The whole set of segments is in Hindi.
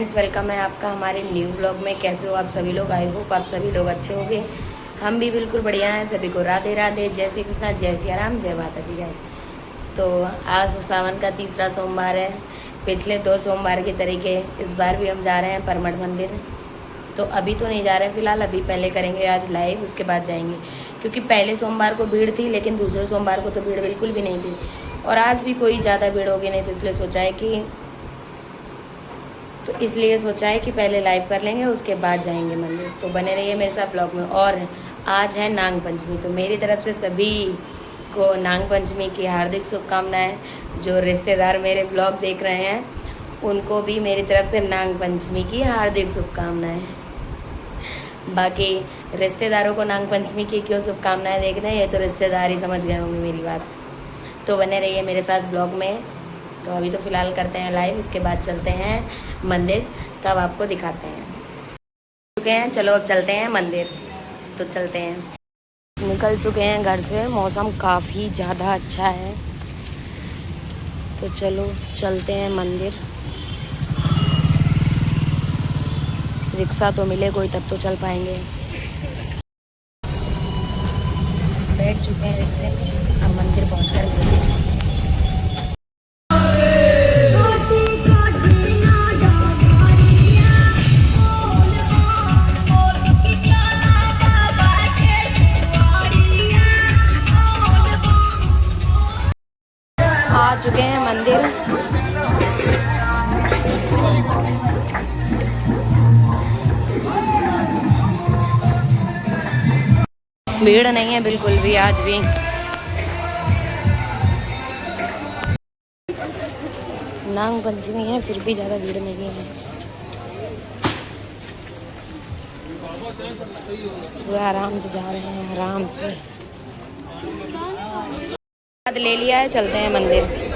वेलकम है आपका हमारे न्यू ब्लॉग में। कैसे हो आप सभी लोग? आई होप आप सभी लोग अच्छे होंगे। हम भी बिल्कुल बढ़िया हैं। सभी को राधे राधे, जय श्री कृष्णा, जय सिया राम, जय माता दी जय। तो आज सावन का तीसरा सोमवार है। पिछले 2 सोमवार के तरीके इस बार भी हम जा रहे हैं परमठ मंदिर। तो अभी तो नहीं जा रहे हैं फिलहाल, अभी पहले करेंगे आज लाइव, उसके बाद जाएंगे। क्योंकि पहले सोमवार को भीड़ थी, लेकिन दूसरे सोमवार को तो भीड़ बिल्कुल भी नहीं थी, और आज भी कोई ज़्यादा भीड़ होगी नहीं। तो इसलिए सोचा है कि पहले लाइव कर लेंगे, उसके बाद जाएंगे मंदिर। तो बने रहिए मेरे साथ ब्लॉग में। और आज है नाग पंचमी, तो मेरी तरफ से सभी को नाग पंचमी की हार्दिक शुभकामनाएं। जो रिश्तेदार मेरे ब्लॉग देख रहे हैं उनको भी मेरी तरफ से नाग पंचमी की हार्दिक शुभकामनाएं। बाकी रिश्तेदारों को नाग पंचमी की क्यों शुभकामनाएं देख रहे हैं, ये तो रिश्तेदार ही समझ गए होंगे मेरी बात। तो बने रहिए मेरे साथ ब्लॉग में। तो अभी तो फ़िलहाल करते हैं लाइव, उसके बाद चलते हैं मंदिर, तब आपको दिखाते हैं। चुके हैं, चलो अब चलते हैं मंदिर। तो चलते हैं, निकल चुके हैं घर से। मौसम काफ़ी ज़्यादा अच्छा है, तो चलो चलते हैं मंदिर। रिक्शा तो मिले कोई तब तो चल पाएंगे। बैठ चुके हैं रिक्शे में, अब मंदिर पहुँच कर आ चुके हैं मंदिर। भीड़ नहीं है बिल्कुल भी आज भी। नाग पंचमी है फिर भी ज़्यादा भीड़ नहीं है। पूरा आराम से जा रहे हैं, आराम से ले लिया है, चलते हैं मंदिर।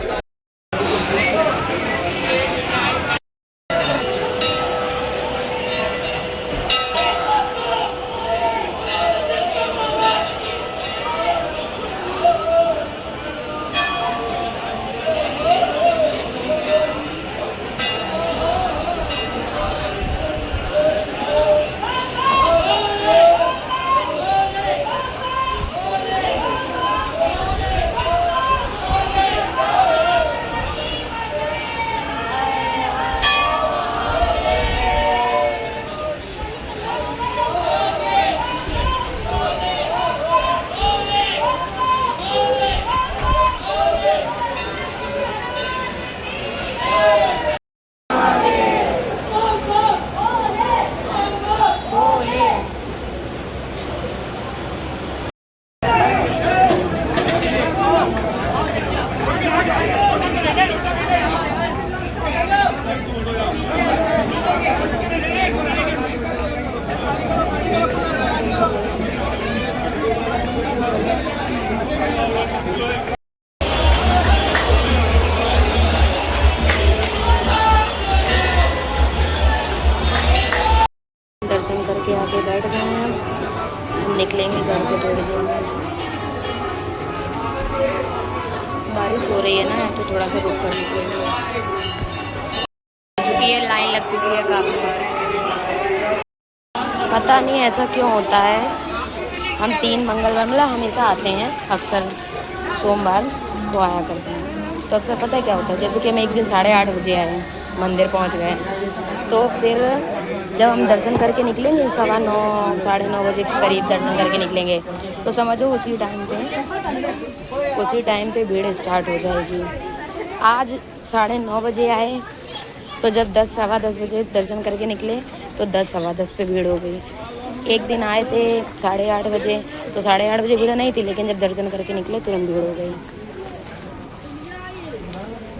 दर्शन करके आके बैठ गए हैं, हम निकलेंगे घर को थोड़ी देर में। बारिश हो रही है ना, तो थोड़ा सा रुक कर निकलेंगे। चुकी है, लाइन लग चुकी है काफ़ी। पता नहीं ऐसा क्यों होता है। हम 3 मंगलवार मतलब हमेशा आते हैं, अक्सर सोमवार को आया करते हैं। तो अक्सर पता है क्या होता है, जैसे कि हम एक दिन 8:30 बजे आए, मंदिर पहुंच गए, तो फिर जब हम दर्शन करके निकलेंगे 9:15 साढ़े 9 बजे के करीब दर्शन करके निकलेंगे, तो समझो उसी टाइम पे भीड़ स्टार्ट हो जाएगी। आज 9:30 बजे आए, तो जब 10 सवा 10 बजे दर्शन करके निकले तो 10 सवा 10 पे भीड़ हो गई। एक दिन आए थे 8:30 बजे, तो 8:30 बजे भीड़ नहीं थी, लेकिन जब दर्शन करके निकले तुरंत भीड़ हो गई।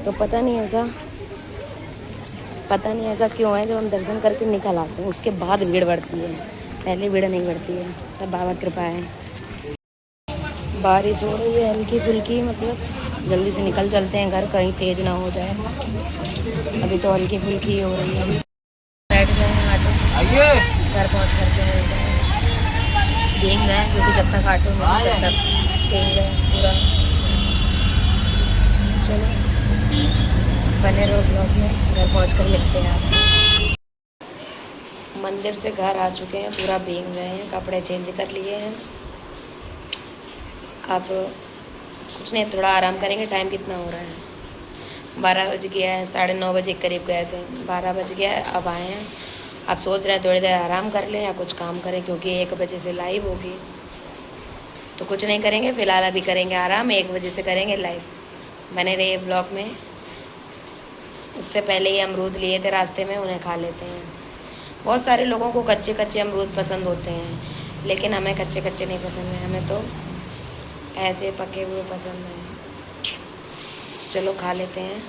तो पता नहीं ऐसा क्यों है। जब हम दर्शन करके निकल आते हैं उसके बाद भीड़ बढ़ती है, पहले भीड़ नहीं बढ़ती है। सब बाबा कृपा है। बारिश हो रही है हल्की फुल्की, मतलब जल्दी से निकल चलते हैं घर, कहीं तेज ना हो जाए। अभी तो हल्की फुल्की हो रही है। बैठ गए हैं ऑटो, घर पहुँच करके मिलते हैं। देख गए क्योंकि जब तक ऑटो में तब तक देख गए पूरा। चलो बने रहो ब्लॉग में, घर पहुँच कर मिलते हैं आपसे। मंदिर से घर आ चुके हैं, पूरा भीग गए हैं, कपड़े चेंज कर लिए हैं। अब कुछ नहीं, थोड़ा आराम करेंगे। टाइम कितना हो रहा है? 12 बज गया है, 9:30 बजे के करीब गए थे, 12 बज गया है, अब आए हैं। अब सोच रहे हैं थोड़ी देर आराम कर लें या कुछ काम करें, क्योंकि 1 बजे से लाइव होगी। तो कुछ नहीं करेंगे फ़िलहाल, अभी करेंगे आराम, 1 बजे से करेंगे लाइव। बने रहिए ब्लॉग में। उससे पहले ही अमरूद लिए थे रास्ते में, उन्हें खा लेते हैं। बहुत सारे लोगों को कच्चे कच्चे अमरूद पसंद होते हैं, लेकिन हमें कच्चे कच्चे नहीं पसंद हैं, हमें तो ऐसे पके हुए पसंद हैं। चलो खा लेते हैं,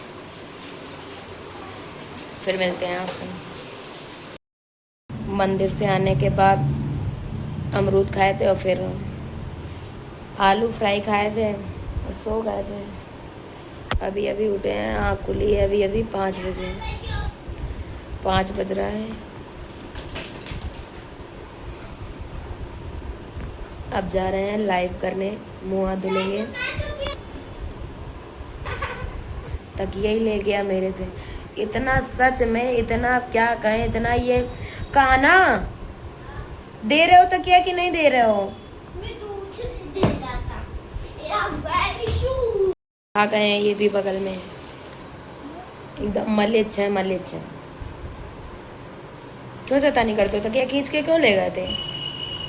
फिर मिलते हैं आपसे। मंदिर से आने के बाद अमरूद खाए थे और फिर आलू फ्राई खाए थे और सो गए थे। अभी अभी उठे हैं, आँख खुली है अभी 5 बजे, 5 बज रहा है। अब जा रहे हैं लाइव करने, मुँह हाथ धुलेंगे। तकिया ही ले गया मेरे से, इतना सच में, इतना क्या कहें, इतना ये काना दे रहे हो तकिया कि नहीं दे रहे हो? मैं दूध से दे रहा था। आ गए हैं, ये भी बगल में एकदम मलिच है, मलिच है। क्यों शैतानी करते हो? तकिया खींच के क्यों ले गए थे?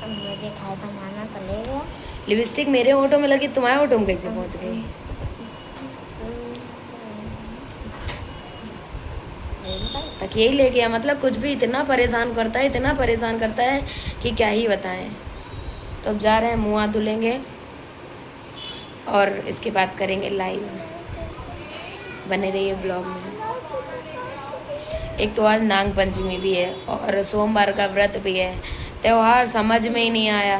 मुझे खाए बनाना तो ले गया। लिपस्टिक मेरे होठों में लगी, तुम्हारे होठों में कैसे पहुंच गई? तकिया ही ले गया, मतलब कुछ भी इतना परेशान करता है, इतना परेशान करता है कि क्या ही बताएं। तो अब जा रहे हैं, मुँह हाथ धुलेंगे और इसके बाद करेंगे लाइव। बने रहिए ब्लॉग में। एक तो आज नाग पंचमी भी है और सोमवार का व्रत भी है। त्यौहार समझ में ही नहीं आया।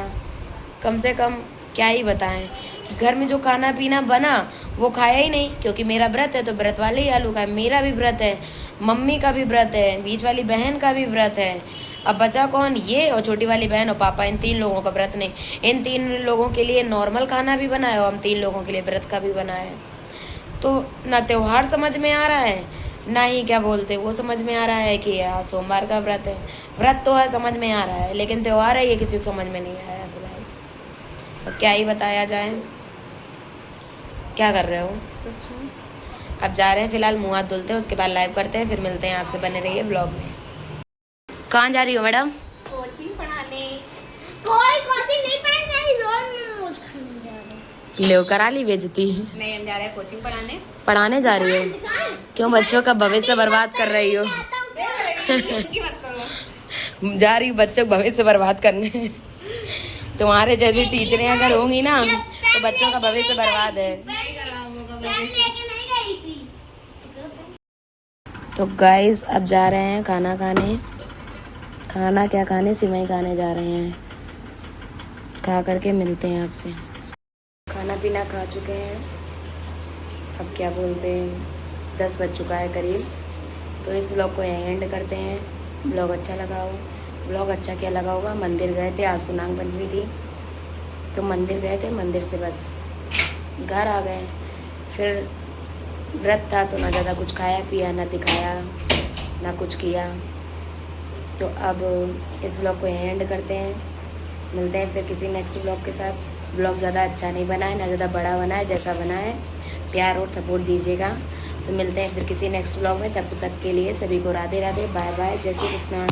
कम से कम क्या ही बताएं कि घर में जो खाना पीना बना वो खाया ही नहीं, क्योंकि मेरा व्रत है तो व्रत वाले ही आलू खाए। मेरा भी व्रत है, मम्मी का भी व्रत है, बीच वाली बहन का भी व्रत है। अब बचा कौन? ये और छोटी वाली बहन और पापा, इन 3 लोगों का व्रत नहीं। इन 3 लोगों के लिए नॉर्मल खाना भी बना है और हम 3 लोगों के लिए व्रत का भी बना है। तो ना त्यौहार समझ में आ रहा है, ना ही क्या बोलते वो समझ में आ रहा है कि यार सोमवार का व्रत है। व्रत तो है, समझ में आ रहा है, लेकिन त्यौहार है ये किसी को समझ में नहीं आया फिलहाल। अब क्या ही बताया जाए। क्या कर रहे हो? अब जा रहे हैं फिलहाल, मुँह हाथ धुलते हैं, उसके बाद लाइव करते हैं, फिर मिलते हैं आपसे। बने रहिए ब्लॉग में। कहाँ जा रही हो मैडम? कोचिंग पढ़ाने। कोई कोचिंग नहीं पढ़ने, रोज खाने जा रहे हैं। ले करा ली बेइज्जती? नहीं, हम जा रहे हैं कोचिंग पढ़ाने। पढ़ाने जा रही हो? क्यों बच्चों का भविष्य बर्बाद कर रही हो? जा रही बच्चों का भविष्य बर्बाद करने। तुम्हारे जैसी टीचरें अगर होंगी ना तो बच्चों का भविष्य बर्बाद है। तो गाइस अब जा रहे हैं खाना खाने। खाना क्या खाने, सिवई खाने जा रहे हैं। खा करके मिलते हैं आपसे। खाना पीना खा चुके हैं, अब क्या बोलते हैं 10 बज चुका है करीब। तो इस ब्लॉग को यहीं एंड करते हैं। ब्लॉग अच्छा लगा हो, ब्लॉग अच्छा क्या लगा होगा। मंदिर गए थे, आज तो नाग पंचमी थी तो मंदिर गए थे, मंदिर से बस घर आ गए। फिर व्रत था तो ना ज़्यादा कुछ खाया पिया, ना दिखाया, ना कुछ किया। तो अब इस ब्लॉग को यहीं एंड करते हैं। मिलते हैं फिर किसी नेक्स्ट ब्लॉग के साथ। ब्लॉग ज़्यादा अच्छा नहीं बना है, ना ज़्यादा बड़ा बना है, जैसा बना है प्यार और सपोर्ट दीजिएगा। तो मिलते हैं फिर किसी नेक्स्ट ब्लॉग में, तब तक के लिए सभी को राधे राधे, बाय बाय, जय श्री कृष्णा।